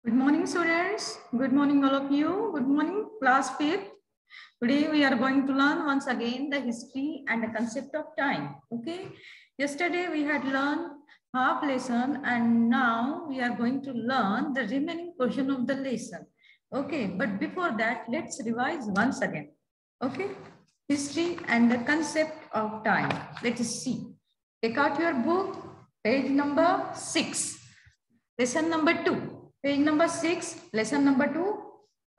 Good morning, students. Good morning, all of you. Good morning, class 5th. Today we are going to learn once again the history and the concept of time. Okay. Yesterday we had learned half lesson and now we are going to learn the remaining portion of the lesson. Okay. But before that, let's revise once again. Okay. History and the concept of time. Let us see. Take out your book, page number 6. Lesson number 2. Page number 6, lesson number 2.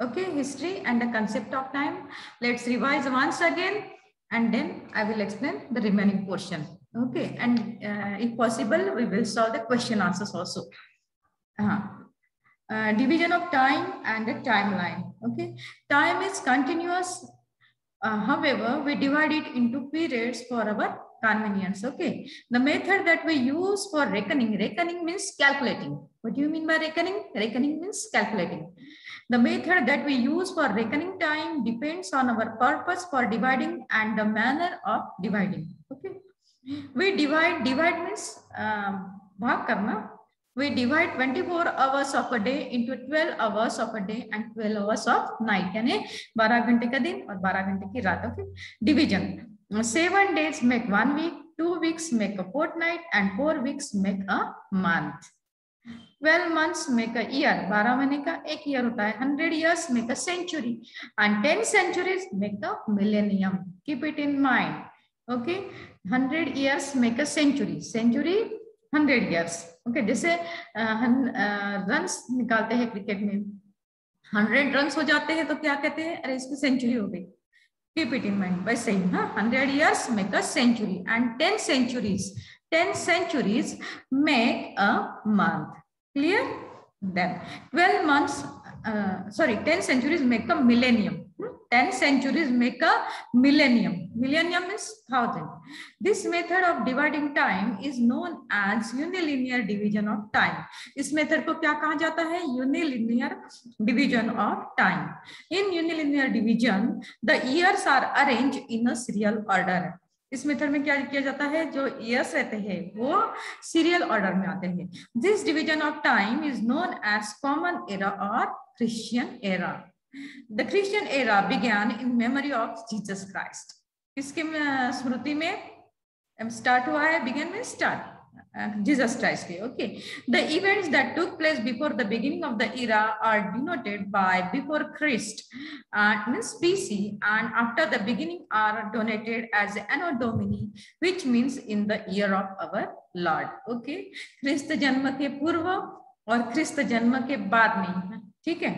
Okay, history and the concept of time. Let's revise once again and then I will explain the remaining portion. Okay, and if possible, we will solve the question answers also. Division of time and the timeline. Okay, time is continuous. However, we divide it into periods for our convenience. Okay, the method that we use for reckoning means calculating. What do you mean by reckoning? Reckoning means calculating. The method that we use for reckoning time depends on our purpose for dividing and the manner of dividing. Okay, we divide means bhag karna. We divide 24 hours of a day into 12 hours of a day and 12 hours of night. यानी 12 घंटे का दिन और 12 घंटे की रात. Okay. Division. 7 days make 1 week, 2 weeks make a fortnight, and 4 weeks make a month. 12 months make a year. 12 महीने का एक year होता है. 100 years make a century, and 10 centuries make a millennium. Keep it in mind. Okay. 100 years make a century. Century 100 years. Okay जैसे runs निकालते हैं cricket में 100 runs हो जाते हैं तो क्या कहते हैं अरे इसकी सेंचुरी हो गई. Keep it in mind. वैसे ही 100 years make a century and 10 centuries make a month. Clear? Then 12 months 10 centuries make a millennium. 10 centuries make a millennium. Millennium means 1000. This method of dividing time is known as unilinear division of time. इस method को क्या कहा जाता है? Unilinear division of time. In unilinear division, the years are arranged in a serial order. इस method में क्या किया जाता है? जो ईयर्स रहते हैं वो सीरियल ऑर्डर में आते हैं. This division of time is known as common era और Christian era. The Christian era began in memory of Jesus Christ. इसके स्मृति में स्टार्ट हुआ है. Began में स्टार्ट Jesus Christ के. Okay. The events that took place before the beginning of the era are denoted by before Christ means BC and after the beginning are denoted as Anno Domini, which means in the year of our Lord. Okay. ख्रिस्त जन्म के पूर्व और ख्रिस्त जन्म के बाद में. ठीक है.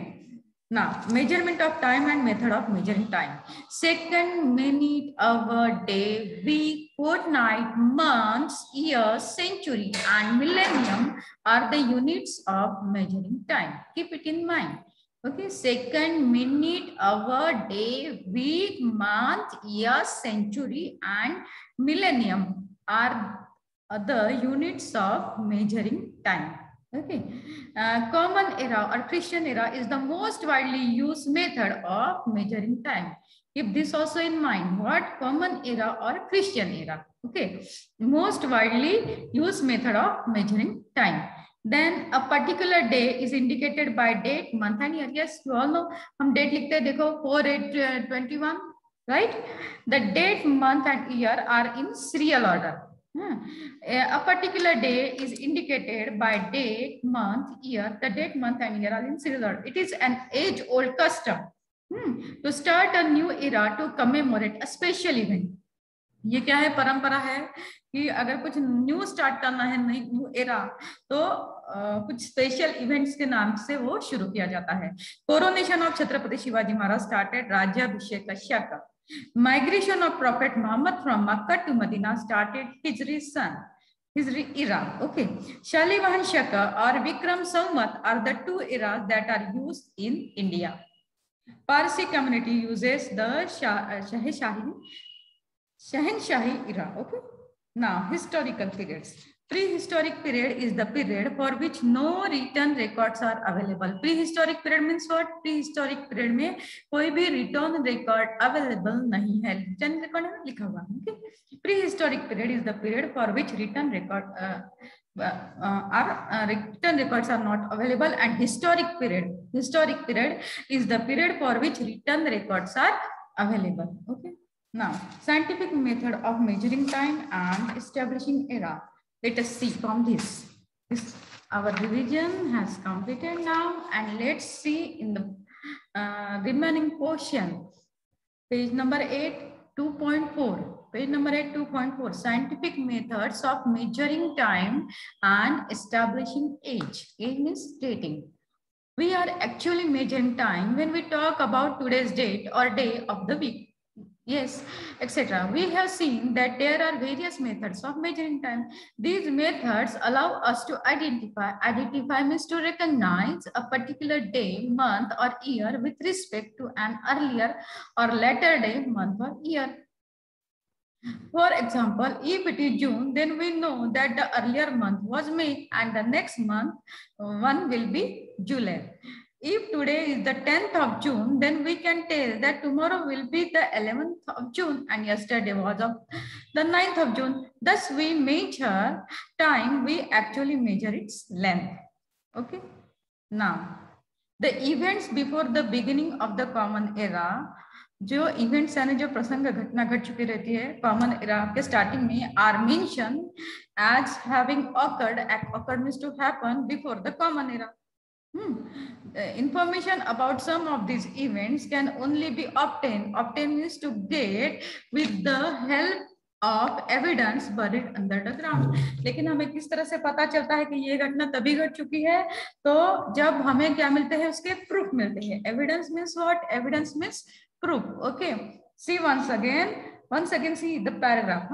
Now, measurement of time and method of measuring time. Second, minute, hour, day, week, fortnight, months, year, century, and millennium are the units of measuring time. Keep it in mind. Okay, second, minute, hour, day, week, month, year, century, and millennium are the units of measuring time. Okay, common era or Christian era is the most widely used method of measuring time. Keep this also in mind. What? Common era or Christian era. Okay, most widely used method of measuring time. Then a particular day is indicated by date, month and year. Yes, you all know. हम date लिखते हैं देखो 4/8/21, right? The date, month and year are in serial order. A particular day is indicated by date, month, year. The date, month, and year are in serial order. It is an age-old custom to start a new era to commemorate a special event. ये क्या है? परंपरा है कि अगर कुछ new start करना है, न्यू एरा, तो कुछ स्पेशल इवेंट्स के नाम से वो शुरू किया जाता है. Coronation of Chhatrapati Shivaji Maharaj started राज्याभिषेक शक. Migration of Prophet Muhammad from Makkah to Medina started Hijri era. Okay. Shalivahan Shaka or Vikram Samvat are the two eras that are used in India. Parsi community uses the Shahanshahi era. Okay. Now, historical periods. Prehistoric period is the period for which no written records are available. Prehistoric period means what? Prehistoric period में कोई भी written record available नहीं है. written record है लिखा हुआ. Okay. Prehistoric period is the period for which written records are not available, and historic period is the period for which written records are available. Okay. Now, scientific method of measuring time and establishing era. Let us see from this. Our revision has completed now, and let's see in the remaining portion. Page number 8, 2.4. Page number 8, 2.4. Scientific methods of measuring time and establishing age. Age means dating. We are actually measuring time when we talk about today's date or day of the week. Yes, etc. We have seen that there are various methods of measuring time. These methods allow us to identify means to recognize a particular day, month or year with respect to an earlier or later day, month or year. For example, if it is June, then we know that the earlier month was May and the next month one will be July. If today is the 10th of June, then we can tell that tomorrow will be the 11th of June and yesterday was of the 9th of June. Thus, we measure time, we actually measure its length. Okay. Now, the events before the beginning of the common era, जो events यानी जो प्रसंग घटना घट चुकी रहती है common era के स्टार्टिंग में, are mentioned as having occurred means to happen before the common era. Information about some of these events can only be obtained means to get with the help of evidence buried under the ground. लेकिन हमें किस तरह से पता चलता है कि ये घटना तभी घट चुकी है? तो जब हमें क्या मिलते हैं, उसके प्रूफ मिलते हैं. Evidence means what? Evidence means proof. Okay, see once again see the paragraph.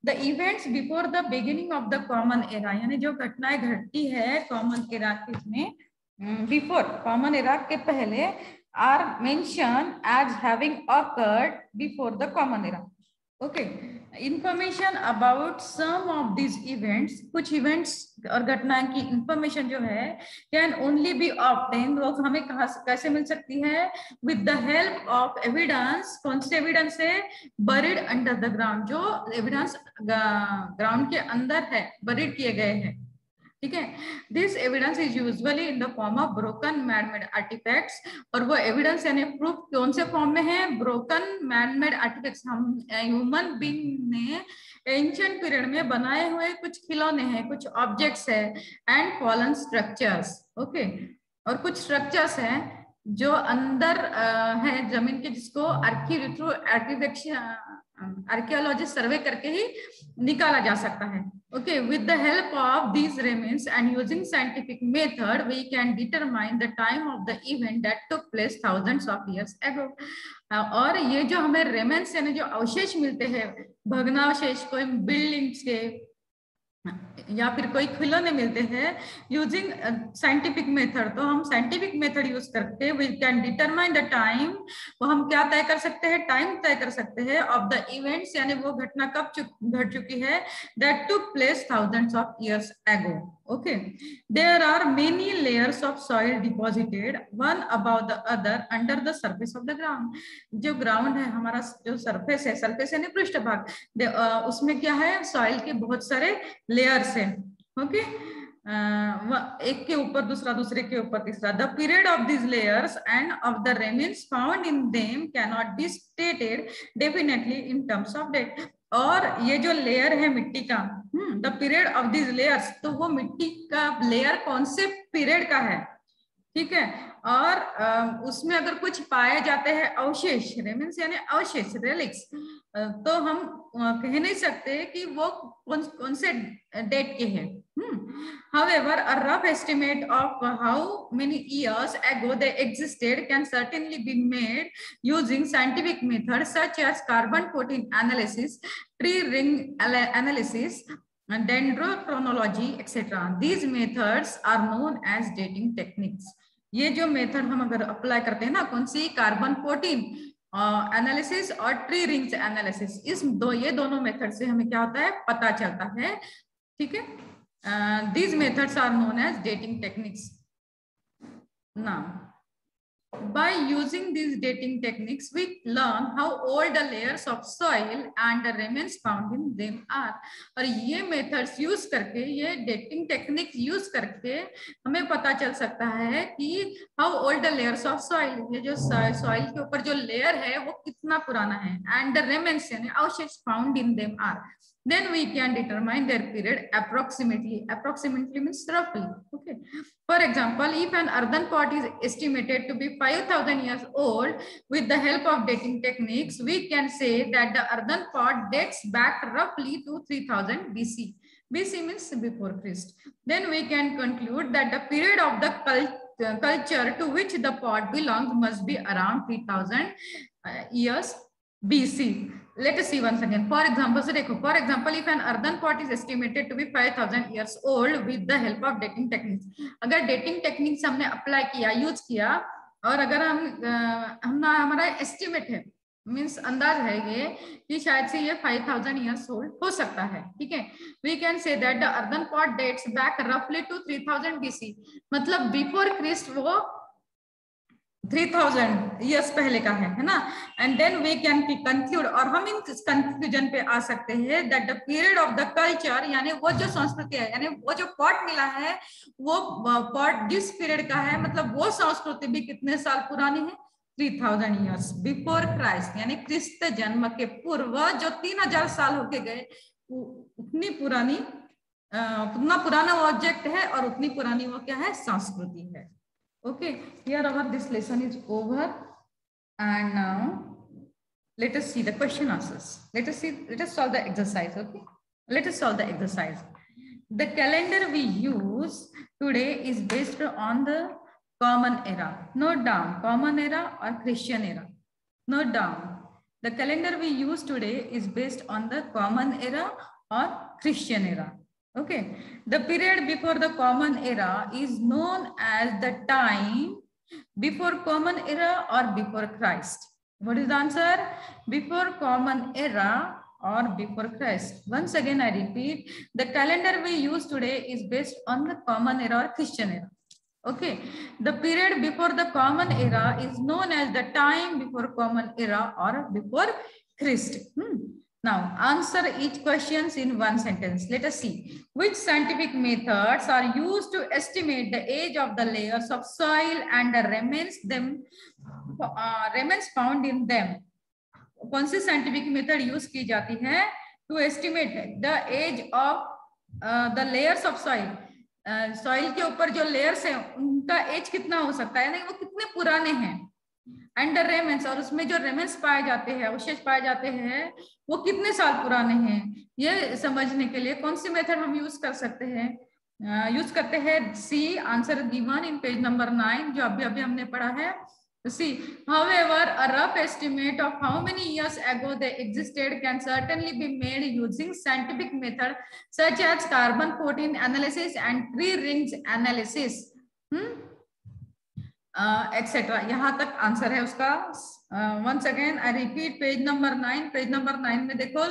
The events before the beginning of the common era, यानी जो घटनाएं घटती है कॉमन एरा में, बिफोर कॉमन एरा के पहले, are mentioned as having occurred before the common era. Okay, information about some of these events, कुछ events और घटनाएं की information जो है can only be obtained, वो हमें कैसे मिल सकती है? With the help of evidence. कौन से evidence है? Buried under the ground, जो evidence ground के अंदर है, buried किए गए हैं. ठीक है. This evidence is usually in the form of broken man-made artefacts. और वो एविडेंस यानी प्रूफ कौन से फॉर्म में है? Broken man-made artefacts. हम ह्यूमन बीइंग ने एंशिएंट पीरियड में बनाए हुए कुछ खिलौने हैं, कुछ ऑब्जेक्ट्स है, एंड फॉलन स्ट्रक्चर्स. ओके, और कुछ स्ट्रक्चर्स हैं जो अंदर है जमीन के, जिसको आर्कियोलॉजिस्ट सर्वे करके ही निकाला जा सकता है. Okay, with the help of these remains and using scientific method, we can determine the time of the event that took place thousands of years ago. और ये जो हमें रेमेन्स यानी जो अवशेष मिलते हैं, भग्नावशेष, कोई बिल्डिंग्स के या फिर कोई खिलौने मिलते हैं, यूजिंग साइंटिफिक मेथड. तो हम साइंटिफिक मेथड यूज करके we can determine the time. वो हम क्या तय कर सकते हैं? टाइम तय कर सकते हैं ऑफ द इवेंट्स, यानी वो घटना कब घट चुकी है, that took place thousands of years ago. Okay, there are many layers of soil deposited one about the other under the surface of the ground. जो ग्राउंड है हमारा, जो सरफेस है, सरफेस यानी पृष्ठभाग, उसमें क्या है? सॉइल के बहुत सारे लेयर्स है. ओके, एक के ऊपर दूसरा, दूसरे के ऊपर तीसरा. The period of this layers and of the remains found in them can not be stated definitely in terms of date. और ये जो लेयर है मिट्टी का, the period of this layers, तो वो मिट्टी का लेयर कौन से पीरियड का है? ठीक है. और उसमें अगर कुछ पाए जाते हैं अवशेष, रेमेन्स यानी अवशेष, रेलिक्स, तो हम कह नहीं सकते कि वो कौन से डेट के हैं. However, a rough estimate of how many years ago they existed can certainly be made using scientific methods such as carbon-14 analysis, tree ring analysis, dendrochronology, etc. These methods are known as dating techniques. ये जो method हम अगर apply करते हैं ना, कौन सी? कार्बन-14 analysis और tree rings analysis, ये दोनों मेथड से हमें क्या होता है? पता चलता है. ठीक है. These methods are known as dating techniques. Now, by using these dating techniques, we learn how old the layers of soil and the remains found in them are. और ये methods use करके, ये dating techniques use करके हमें पता चल सकता है कि how old the layers of soil, ये जो soil के ऊपर जो layer है वो कितना पुराना है, and the remains यानी अवशेष found in them are. Then we can determine their period approximately. Approximately means roughly. Okay. For example, if an earthen pot is estimated to be 5,000 years old, with the help of dating techniques, we can say that the earthen pot dates back roughly to 3000 BC. BC means before Christ. Then we can conclude that the period of the culture to which the pot belongs must be around 3000 years BC. Let us see once again. For example, if an earthen pot is estimated to be 5,000 years old with the help of dating techniques. अगर dating techniques हमने apply किया, use किया, और अगर हमारा estimate है, means अंदाज है ये कि शायद से ये 5,000 years old हो सकता है, ठीक है? We can say that the earthen pot dates back roughly to 3000 BC. मतलब before Christ वो 3000 years पहले का है ना? And then we can conclude, और हम इन कंक्लूजन पे आ सकते हैं that the period of the culture, यानी वो जो संस्कृति है, यानी वो जो पॉट मिला है वो पॉट जिस पीरियड का है, मतलब वो संस्कृति भी कितने साल पुरानी है? 3000 years बिफोर क्राइस्ट, यानी क्रिस्त जन्म के पूर्व जो 3000 साल होके गए, उतनी पुरानी, उतना पुराना ऑब्जेक्ट है और उतनी पुरानी वो क्या है? संस्कृति है. Okay, here our this lesson is over, and now let us see the question answers. Let us solve the exercise. Okay, let us solve the exercise. The calendar we use today is based on the common era. Note down common era or Christian era. Note down the calendar we use today is based on the common era or Christian era. Okay, the period before the common era is known as the time before common era or before Christ. What is the answer? Before common era or before Christ. Once again, I repeat, the calendar we use today is based on the common era or Christian era. Okay, the period before the common era is known as the time before common era or before Christ. Now, answer each question in one sentence. Let us see. Which scientific methods are used to estimate the age of the layers of soil and the remains found in them? कौन सी scientific method use की जाती है to estimate the age of the layers of soil? Soil के ऊपर जो layers हैं, उनका age कितना हो सकता है, यानी वो कितने पुराने हैं? एंड रेमेंस, और उसमें जो रेमेंस पाए जाते हैं, अवशेष पाए जाते हैं, वो कितने साल पुराने हैं, ये समझने के लिए कौन सी मेथड हम यूज कर सकते हैं? यूज करते हैं C, answer given in page number 9, जो अभी हमने पढ़ा है. C, however, a rough estimate of how many years ago they existed can certainly be made using scientific method such as carbon 14 analysis and tree rings analysis. Etcetera. यहां तक answer है उसका. Once again I repeat, page number 9. Page number 9 में देखो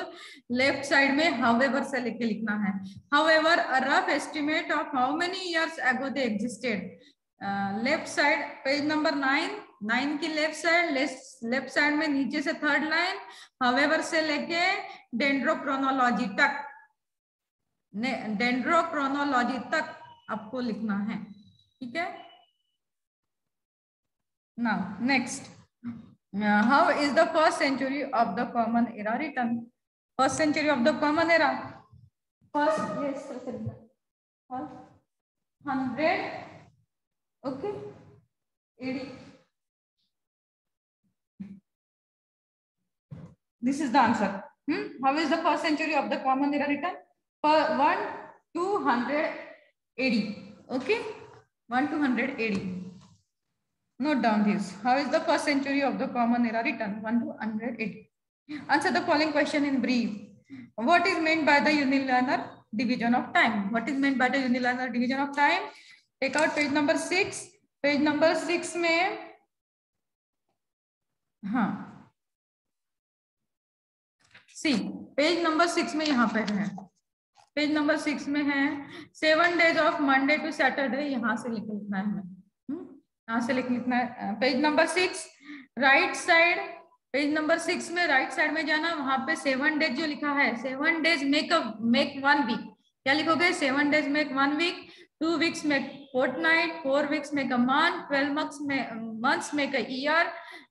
left side में however से लेके लिखना है. However a rough estimate of how many years ago they existed. Left side page number 9 की लेफ्ट साइड में नीचे से थर्ड लाइन, हाउएवर से लेके डेंड्रोक्रोनोलॉजी तक आपको लिखना है. ठीक है. Now, next, how is the first century of the common era written? First century of the common era. First, yes, 100, okay, 80. This is the answer. How is the first century of the common era written? 1 to 180. Okay, 1 to 180. Note down this. How is the first century of the common era written? 1 to 180. Answer the following question in brief. What is meant by the unilunar division of time? What is meant by the unilunar division of time? Take out page number 6. Page number 6 में, हाँ, see, page number 6 में यहाँ पर है. Page number 6 में है 7 days of Monday to Saturday, यहाँ से लिखना है हमें, यहाँ से लिखना है। Page number 6 right side, page number 6 में राइट साइड में जाना, वहां पे 7 days जो लिखा है, 7 days मेक 1 week, क्या लिखोगे? 7 days make 1 week, 2 weeks make fortnight, 4 weeks make a month, 12 months make a year,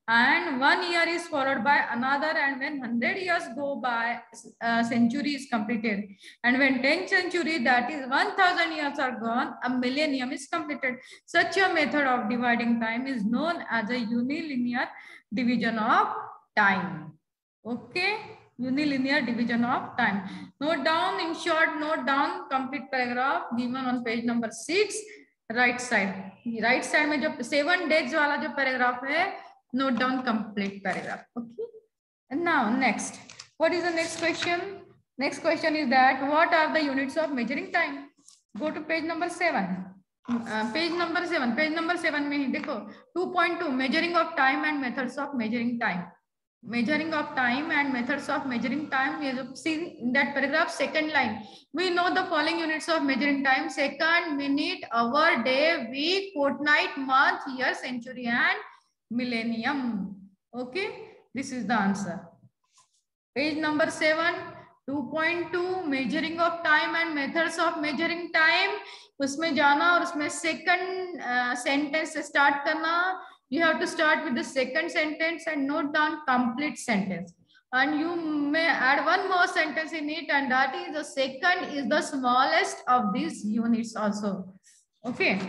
and 1 year is followed by another, and when 100 years go by, a century is completed, and when 10 century, that is 1000 years are gone, a millennium is completed. Such a method of dividing time is known as a unilinear division of time. Okay, unilinear division of time. Note down, in short, note down complete paragraph given on page number 6 right side. Right side में जो 7 days वाला जो paragraph है, note down complete paragraph. Okay, and now next, what is the next question? Next question is that what are the units of measuring time? Go to page number 7. Page number 7 में ही देखो 2.2 measuring of time and methods of measuring time. Measuring of time and methods of measuring time. See in that paragraph, second line, we know the following units of measuring time: second, minute, hour, day, week, fortnight, month, year, century, and millennium. Okay, this is the answer. Page number 7, 2.2 measuring of time and methods of measuring time. उसमें जाना और उसमें second sentence से start करना. You have to start with the second sentence and note down complete sentence. And you may add one more sentence in it, and that is the second is the smallest of these units also. Okay.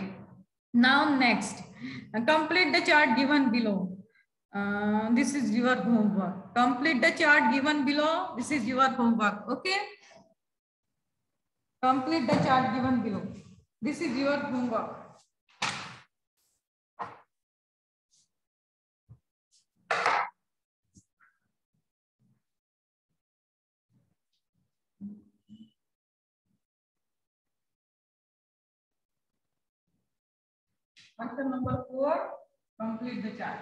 Now next, complete the chart given below. This is your homework. Complete the chart given below. This is your homework. Okay. Complete the chart given below. This is your homework. Answer number 4, complete the chart.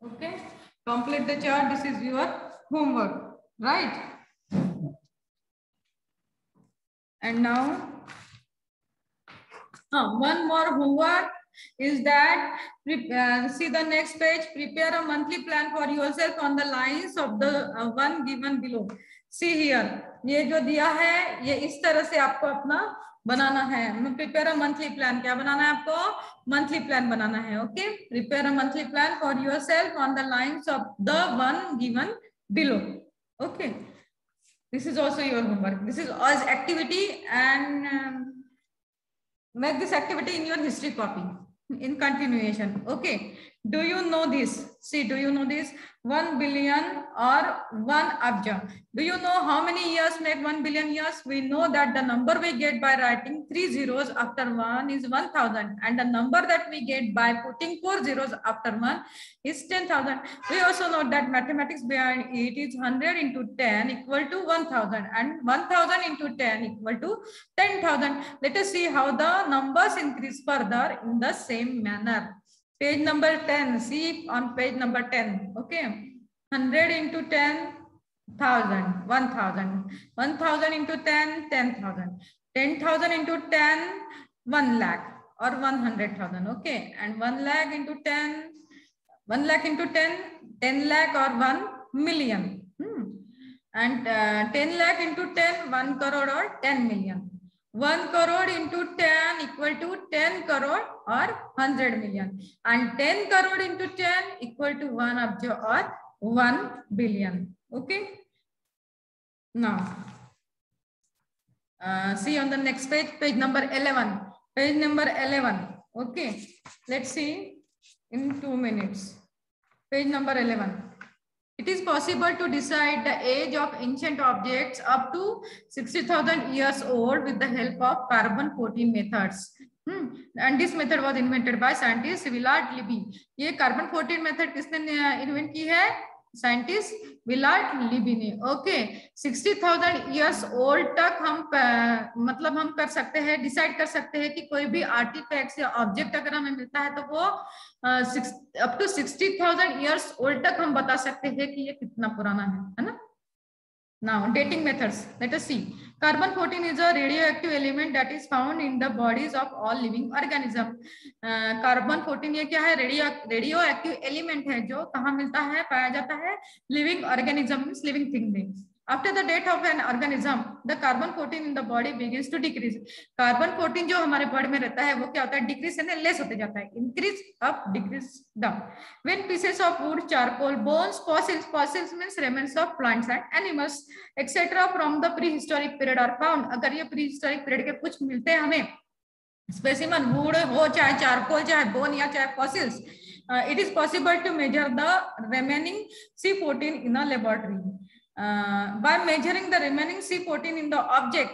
Okay, complete the chart. This is your homework, right? And now, one more homework is that see the next page. Prepare a monthly plan for yourself on the lines of the one given below. See here, ये जो दिया है ये इस तरह से आपको अपना बनाना है. Prepare a monthly plan. क्या बनाना है आपको? Monthly plan बनाना है. Okay, prepare a monthly plan for yourself on the lines of the one given below. Okay, this is also your homework. This is as activity, and make this activity in your history copy in continuation. Okay, do you know this? See, do you know this? 1 billion or 1 abja. Do you know how many years make 1 billion years? We know that the number we get by writing 3 zeros after 1 is 1000, and the number that we get by putting 4 zeros after 1 is 10,000. We also know that mathematics behind it is 100 into 10 equal to 1000, and 1000 into 10 equal to 10,000. Let us see how the numbers increase further in the same manner. Page number 10, see on page number 10. Okay, 100 into 10, 1000, 1000, 1000 into 10, 10,000, 10,000 into 10, 1 lakh or 100,000. Okay, and 1 lakh into 10, 1 lakh into 10, 10 lakh or 1 million. And 10 lakh into 10, 1 crore or 10 million. 1 crore into 10 equal to 10 crore or 100 million, and 10 crore into 10 equal to 1 abja or 1 billion. Okay, now see on the next page, page number 11. Page number 11. Okay, let's see in 2 minutes. Page number 11. It is possible to decide the age of ancient objects up to 60,000 years old with the help of carbon-14 methods. And this method was invented by scientist Willard Libby. ये carbon-14 method किसने invent की है? Scientist Willard Libby. Okay, 60,000 years old तक हम मतलब हम कर सकते हैं, डिसाइड कर सकते हैं कि कोई भी आर्टिफैक्ट या ऑब्जेक्ट अगर हमें मिलता है तो वो अप टू 60,000 ईयर्स ओल्ड तक हम बता सकते हैं कि ये कितना पुराना है ना। Now, dating methods. Let us see. Carbon-14 is a radioactive element that is found in the bodies of all living organisms. Carbon-14 ये क्या है? रेडियोएक्टिव एलिमेंट है जो कहाँ मिलता है, पाया जाता है? Living organism means living thing में। After the death of an organism, the carbon-14 in the body begins to decrease. Carbon-14 जो हमारे बॉडी में रहता है वो क्या होता है? डिक्रीज यानी लेस होते जाता है, increase up, decrease down. When pieces of wood, charcoal, bones, fossils means remnants of plants and animals, etc. from the prehistoric period are found. अगर ये prehistoric period के कुछ मिलते हैं हमें, स्पेसिमन वुड हो, चाहे चारकोल, चाहे बोन या चाहे fossils, it is possible to measure the remaining C14 in a laboratory. By measuring the remaining C14 in the object,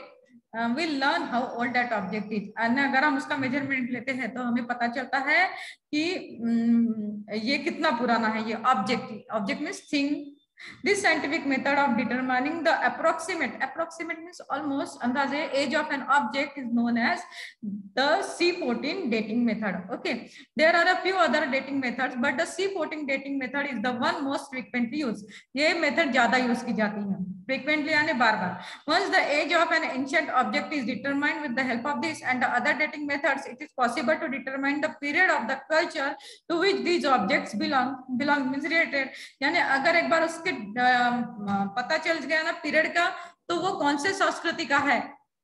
we'll learn how old that object is. and अगर हम उसका measurement लेते हैं तो हमें पता चलता है कि ये कितना पुराना है ये object means thing. This scientific method of determining the approximate means almost अंदाजे age of an object is known as the C14 dating method. Okay, there are a few other dating methods, but the C14 dating method is the one most frequently used. ये method ज्यादा use की जाती है, frequently यानी बार-बार. Once the age of an ancient object is determined with the help of this and the other dating methods, it is possible to determine the period of the culture to which these objects belong means related. यानी अगर एक बार उसके पता चल गया ना period का, तो वो कौन से संस्कृति का है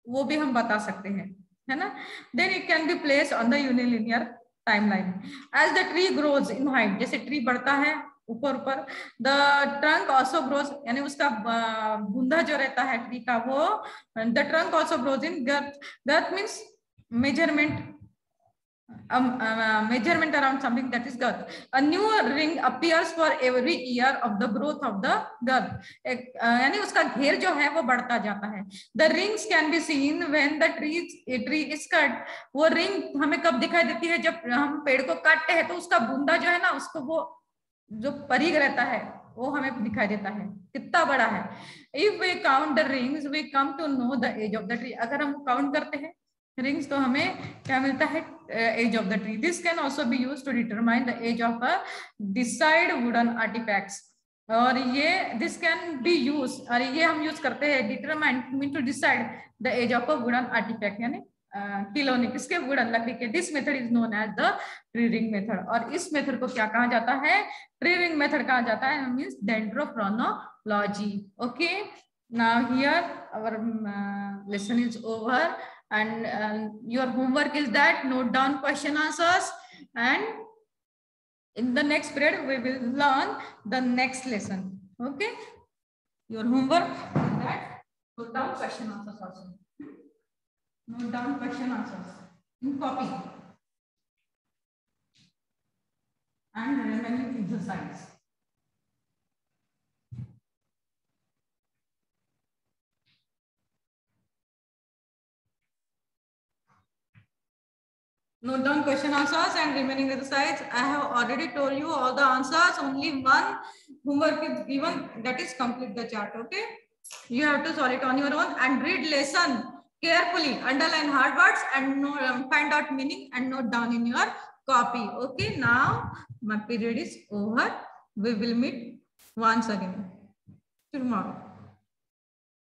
वो भी हम बता सकते हैं, है ना. Then it can be placed on the unilinear timeline as the tree grows in height. जैसे ट्री बढ़ता है ऊपर, द ट्रंक ऑल्सो ग्रोज यानी उसका बुंदा जो रहता है ट्री का वो, the trunk also grows in girth means measurement measurement around something, that is girth. A new ring appears for every year of the growth of the girth. यानी उसका घेर जो है वो बढ़ता जाता है. The rings can be seen when the tree is cut. वो रिंग हमें कब दिखाई देती है? जब हम पेड़ को काटते हैं तो उसका बूंदा जो है ना, उसको वो जो परिघ रहता है वो हमें दिखाई देता है कितना बड़ा है. If we count the rings, we come to know the age of the tree. अगर हम काउंट करते हैं रिंग्स तो हमें क्या मिलता है? Age of the tree. This can also be used to determine the age of a decide wooden artefacts. और ये दिस कैन बी यूज, और ये हम यूज करते हैं determine mean to decide the age of a wooden artefact यानी खिलौने किसके? वुडन लकड़ी के. This method is known as the tree ring method. और इस मेथड को क्या कहा जाता है? ट्री रिंग मेथड कहा जाता है, means dendrochronology. Okay, now here our lesson is over. And your homework is that note down question answers, and in the next period we will learn the next lesson. Okay, your homework is that note down question answers also. Note down question answers in copy and remaining exercise. Note down question answers and remaining exercise. I have already told you all the answers. Only one homework is given, that is complete the chart. Okay, you have to solve it on your own and read lesson carefully. Underline hard words and find out meaning and note down in your copy. Okay, now my period is over. We will meet once again tomorrow.